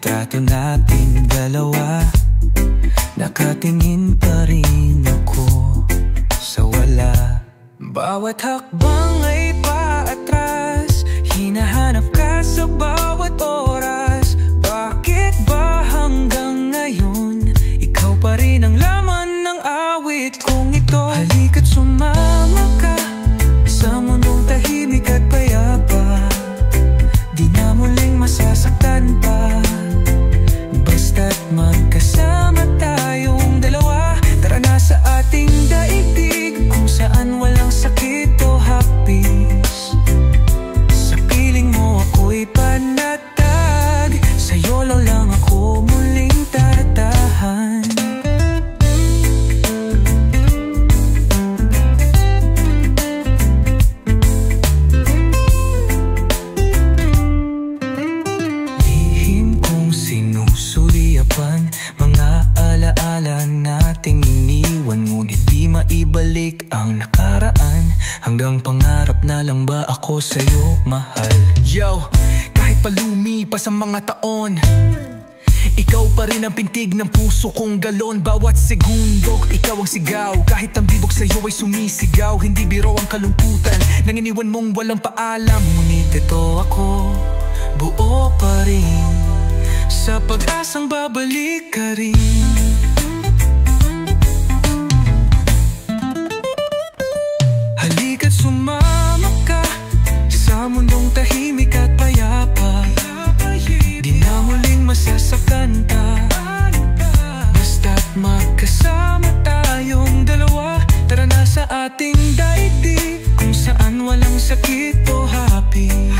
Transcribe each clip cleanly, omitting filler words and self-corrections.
litrato natin dalawa. Nakatingin pa rin ako sa wala. Bawat hakbang ay paatras, hinahanap ka sa bawat oras. Bakit ba hanggang ngayon ikaw pa rin ang laman ng awit kong ito? Halika't sumama ka sa mundong tahimik at payapa. Di na muling masasaktan pa, basta't magkasama tayong dalawa. Tara na sa ating daigdig kung saan walang sakit o hapis. Sa piling mo ako'y panatag, sa'yo lang ako muling tatahan. Lihim kong sinusuriapan, mga alaala nating iniwan, ngunit di maibalik ang nakaraan. Hanggang pangarap na lang ba ako sa'yo, mahal? Yo, kahit pa lumipas ang mga taon, ikaw pa rin ang pintig ng puso kong galon. Bawat segundo, ikaw ang sigaw. Kahit ang bibok sa'yo ay sumisigaw. Hindi biro ang kalungkutan nang iniwan mong walang paalam. Ngunit ito ako, buo pa rin, sa pag-asang babalik ka rin. Halika't sumama ka sa mundong tahimik at payapa. Di na muling masasaktan ka, basta't magkasama tayong dalawa. Tara na sa ating daigdig kung saan walang sakit o hapis.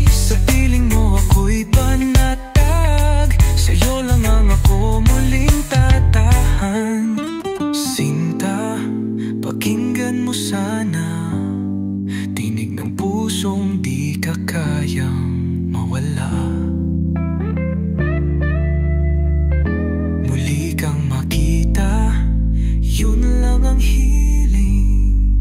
Sa piling mo ako'y panatag, sa'yo lang ang ako muling tatahan. Sinta, pakinggan mo sana, tinig ng pusong di ka kayang mawala. Muli kang makita, yun lang ang hiling.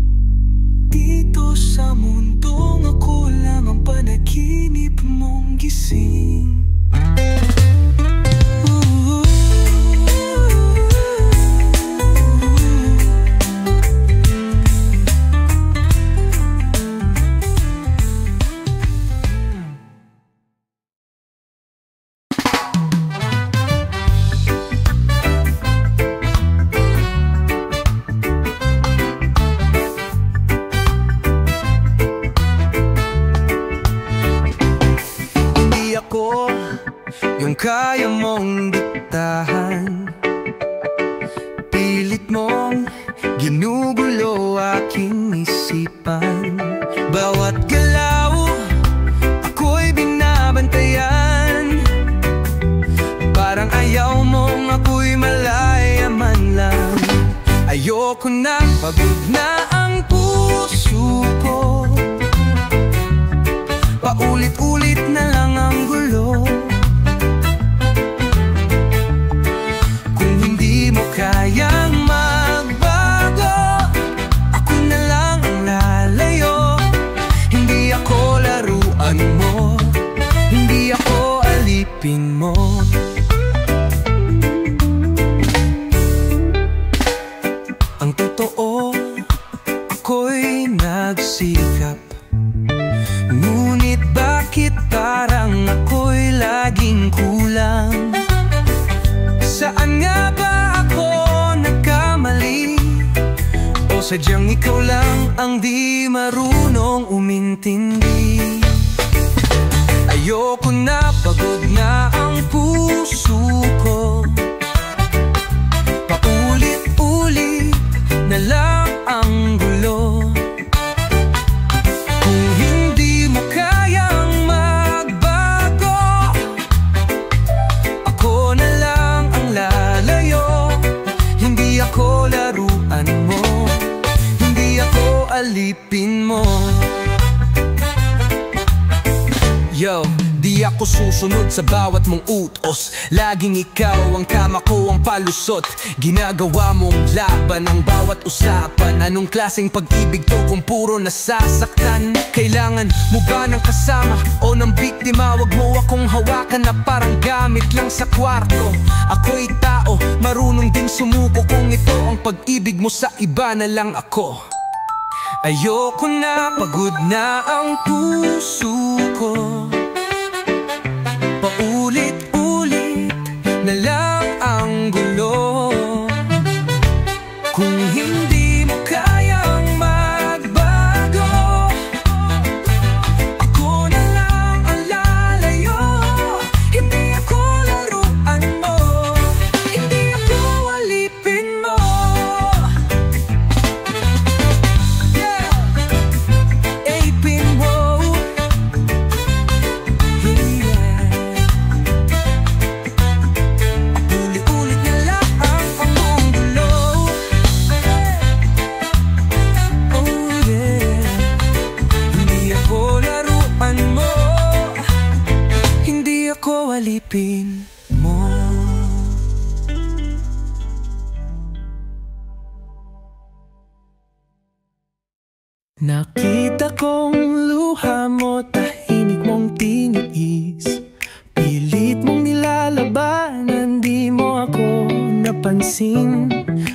Dito sa mundong ako lang ang panaginip mong gising. Yung kaya mong diktahan, pilit mong ginugulo aking isipan. Bawat galaw, ako'y binabantayan. Parang ayaw mong ako'y malaya man lang. Ayoko na, pagod na ang puso ko. Paulit-ulit na lang ang gulo. Kayang magbago, ako na lang ang lalayo. Hindi ako laruan mo, hindi ako alipin mo. Ang totoo, ako'y nagsikap. Ngunit bakit parang ako'y laging kulang? Saan nga ba sadyang ikaw lang ang di marunong umintindi? Ayoko na, pagod na ang puso ko. Paulit-ulit na lang ang gulo. Kung hindi mo kayang magbago, ako na lang ang lalayo. Hindi ako laruan mo, alipin mo. Yo, di Di ako susunod sa bawat mong utos. Laging ikaw ang kama ko, ang palusot. Ginagawa mong laban ang bawat usapan. Anong klaseng pag-ibig to kung puro nasasaktan? Kailangan mo ba ng kasama o ng biktima? Wag mo akong hawakan na parang gamit lang sa kwarto. Ako'y tao, marunong din sumuko. Kung ito ang pag-ibig mo, sa iba na lang ako. Ayoko na, pagod na ang puso ko. Paulit-ulit na lang ang gulo. Kung hindi mo kayang magbago, ako na lang ang lalayo. Hindi ako laruan mo, hindi ako alipin mo. Apin mo, ulit-ulit na lang ang gulo. Oh yeah, hindi ako laruan mo, hindi ako alipin mo. Nakita kong luha mo, tahimik mong tiniis. Pilit mong nilalabanan, di mo ako napansin.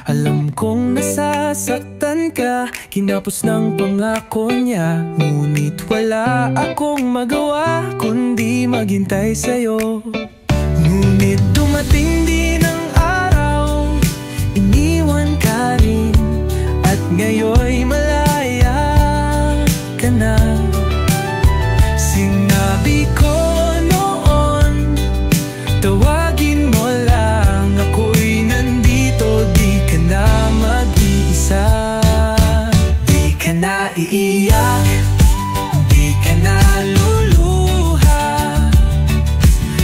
Alam kong nasasaktan ka, kinapos ng pangako niya. Ngunit wala akong magawa kundi maghintay sa'yo. Ngunit dumating din ang araw, iniwan ka rin. At ngayon'y malaya ka na. Sinabi ko noon, tawagin mo lang, ako'y nandito. Di ka na mag-iisa, di ka na iiyak, di ka na luluha.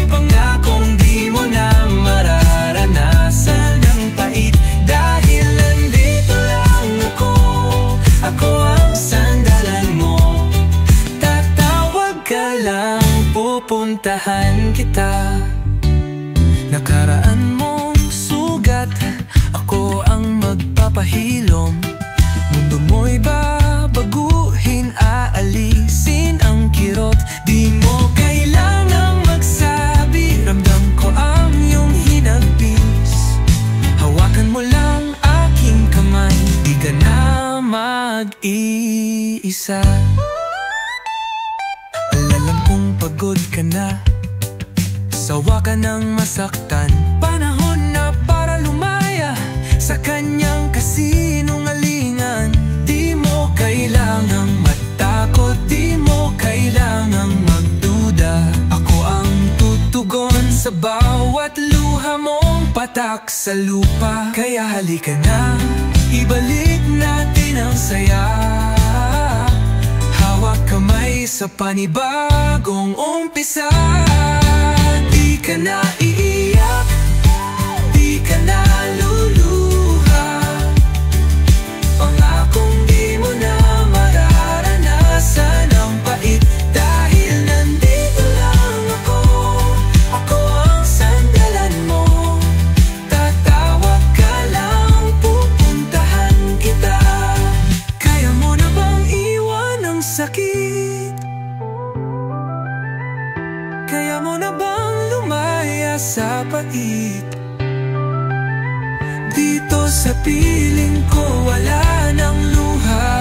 Pangakong di mo na mararanasan ang pait. Dahil nandito lang ako, ako ang sandalan mo. Tatawag ka lang, pupuntahan kita. Nakaraan mong sugat, ako ang magpapahilom. Mundo mo'y babaguhin, aalisin ang kirot. Di mo kailangang magsabi, ramdam ko ang iyong hinagpis. Hawakan mo lang aking kamay, di ka na mag-iisa. Alam kong pagod ka na, sawa ka ng masaktan. Panahon na para lumaya sa kanyang kasinungalingan. Di mo kailangang matakot, di mo kailangang magduda. Ako ang tutugon sa bawat luha mong patak sa lupa. Kaya halika na, ibalik natin ang saya. Hawak kamay sa panibagong umpisa. Di ka na iiyak, di ka na luluha. Pangakong di mo na mararanasan ang pait. Dahil nandito lang ako, ako ang sandalan mo. Tatawag ka lang, pupuntahan kita. Kaya mo na bang iwan ang sakit? Kaya mo na bang lumaya sa pait? Dito sa piling ko wala nang luha.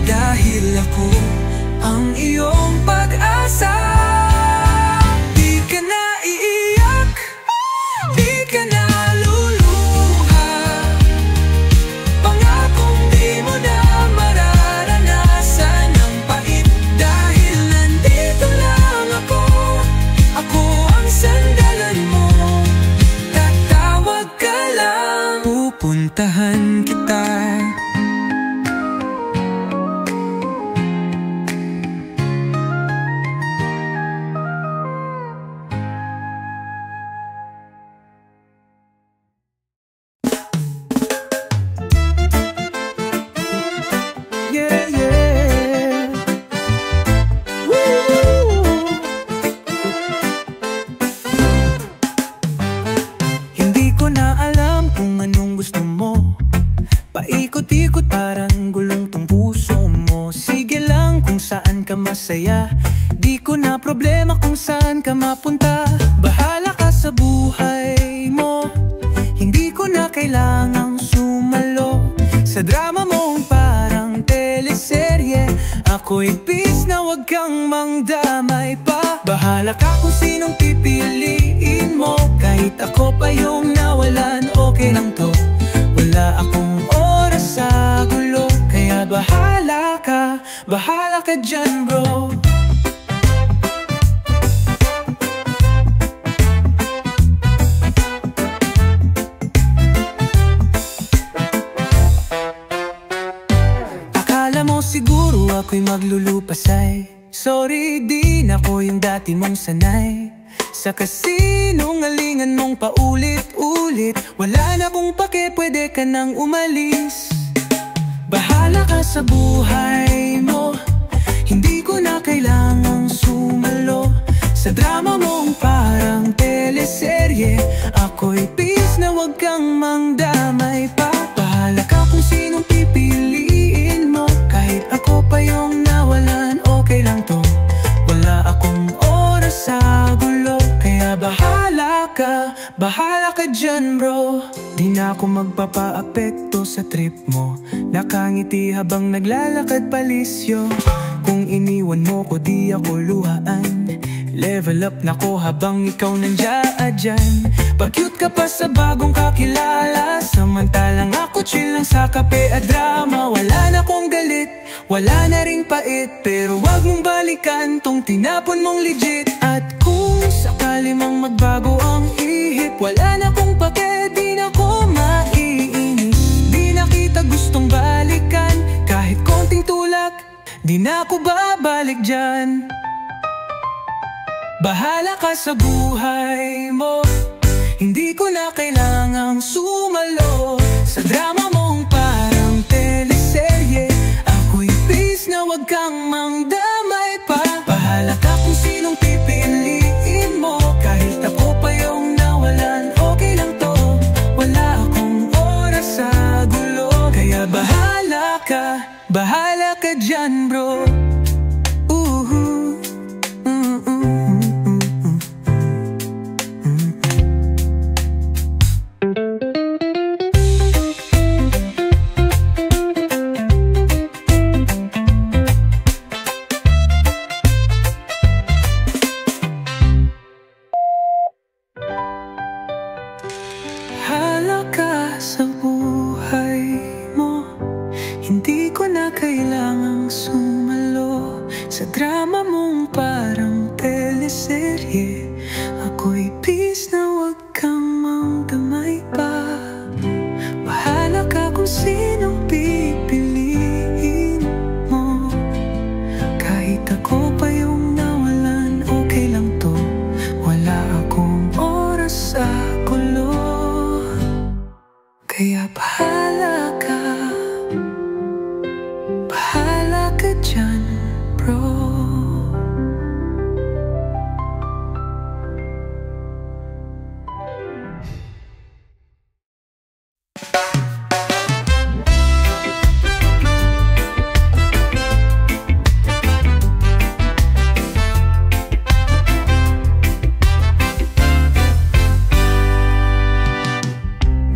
Dahil ako ang iyong pag-asa. Di ka na iiyak, di ka na luluha. Pangakong di mo na mararanasan ang pait. Dahil nandito lang ako, ako ang sandalan mo. Tatawag ka lang, pupuntahan kita. mapunta. Bahala ka sa buhay mo, hindi ko na kailangang sumalo sa drama mong parang teleserye. Ako'y peace na wag kang mangdamay pa. Bahala ka kung sinong pipiliin mo, kahit ako pa yung nawalan, okay lang to. Wala akong oras sa gulo, kaya bahala ka dyan bro. Akala mo siguro ako'y maglulupasay. Sorry, di na ko yung dati mong sanay. Sa kasinungalingan mong paulit-ulit, wala na kong pake, pwede ka nang umalis. Bahala ka sa buhay mo, hindi ko na kailangang sumalo sa drama mong parang teleserye. Ako'y peace na wag kang mangdamay pa. Bahala ka kung sinong pipiliin mo, kahit ako pa yung nawalan, okay lang to. Wala akong oras sa gulo, kaya bahala ka dyan bro. Di na ako magpapa-apekto sa trip mo, nakangiti habang naglalakad palisyo. Kung iniwan mo ko di ako luhaan, level up na ko habang ikaw nandiyan. Pag-cute ka pa sa bagong kakilala, samantalang ako chill lang sa kape at drama. Wala na kong galit, wala na ring pait, pero wag mong balikan tong tinapon mong legit. At kung sakali mang magbago ang ihip, wala na kong pake, di na ko maiinis. Di na kita gustong balikan, kahit konting tulak, di na ko babalik dyan. Bahala ka sa buhay mo, hindi ko na kailangang sumalo sa drama mong parang teleserye. Ako'y peace na wag kang mangdamay pa. Bahala ka kung sinong pipiliin mo, kahit ako pa yung nawalan, okay lang to. Wala akong oras sa gulo, kaya bahala ka dyan bro. Bahala ka sa buhay mo, hindi ko na kailangang sumalo sa drama mong parang teleserye. Ako'y peace na wag kang mangdamay pa. Bahala ka kung sinong pipiliin mo, kahit ako pa yung nawalan, okay lang to. Wala akong oras sa gulo, kaya bahala ka dyan bro.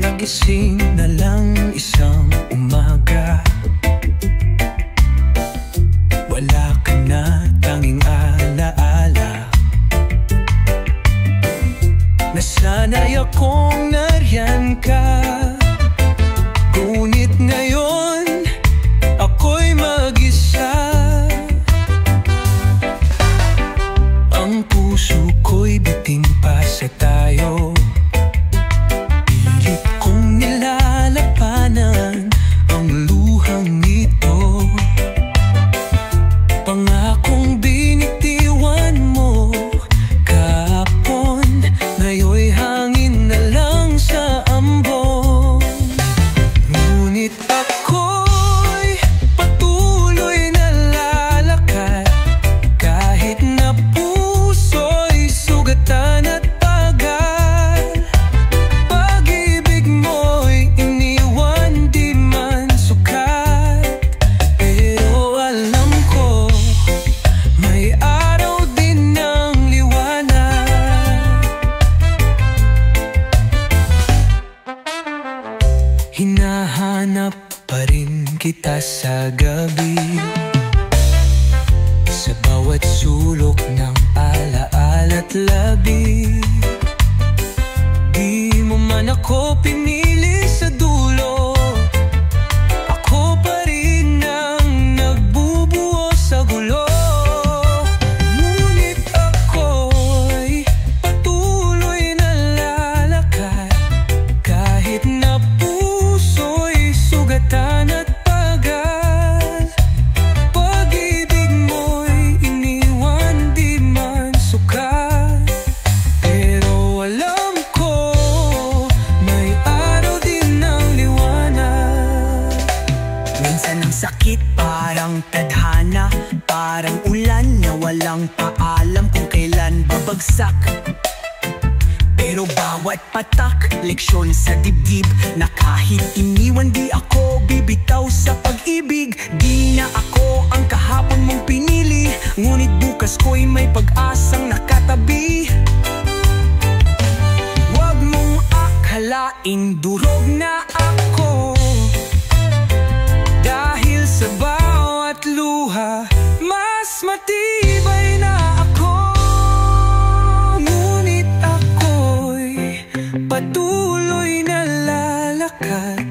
Nagising na lang isang umaga, wala ka na, tanging alaala. Nasanay akong nariyan ka, ngunit ngayon ako'y mag-isa. Ang puso ko'y bitin pa sa tayo, pilit kong nilalapanan ang luhang ito. Pangakong binitiwan mo kahapon, ngayon'y hangin na lang sa ambon. Ngunit ako'y patuloy na lalakad, kahit na puso'y sugatan at pagod. kita sa gabi. Sa bawat sulok ng alaala't labi, di mo man ako pinili sa dulo. Ako pa rin ang nagbubuo sa gulo. Ngunit ako'y patuloy na lalakad, kahit na puso'y sugatan at pagal. Pag-ibig mo'y iniwan, di man sukat. Pero alam ko, may araw din ng liwanag. Minsan ang sakit parang tadhana, parang ulan na walang paalam kung kailan babagsak. Pero bawat patak, leksyon sa dibdib, na kahit iniwan di ako bibitaw sa pag-ibig. Di na ako ang kahapon mong pinili, ngunit bukas ko'y may pag-asang nakatabi. Huwag mong akalaing durog na ako, dahil sa bawat luha mas matibay na ako. Ngunit ako'y patuloy na lalakad,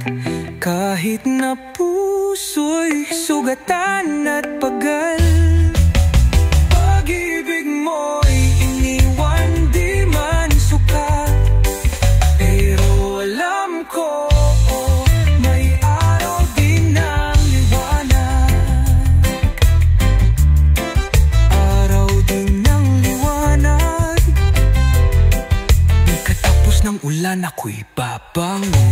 kahit na puso'y sugatan at pagal. Pag-ibig mo'y iniwan, di man sukat. Pero alam ko, may araw din ng liwanag. Araw din ng liwanag. Pagkatapos ng ulan ako'y babangon.